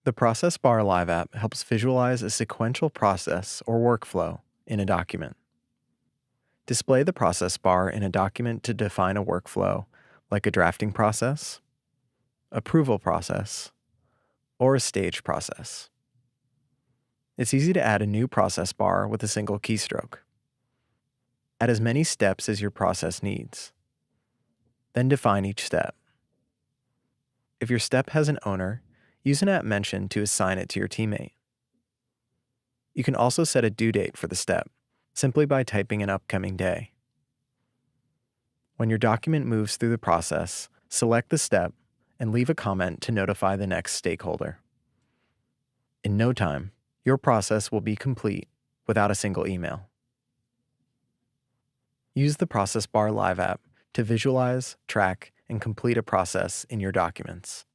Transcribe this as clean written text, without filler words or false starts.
The Process Bar Live app helps visualize a sequential process or workflow in a document. Display the process bar in a document to define a workflow, like a drafting process, approval process, or a stage process. It's easy to add a new process bar with a single keystroke. Add as many steps as your process needs. Then define each step. If your step has an owner, use an @mention to assign it to your teammate. You can also set a due date for the step, simply by typing an upcoming day. When your document moves through the process, select the step and leave a comment to notify the next stakeholder. In no time, your process will be complete without a single email. Use the Process Bar Live app to visualize, track, and complete a process in your documents.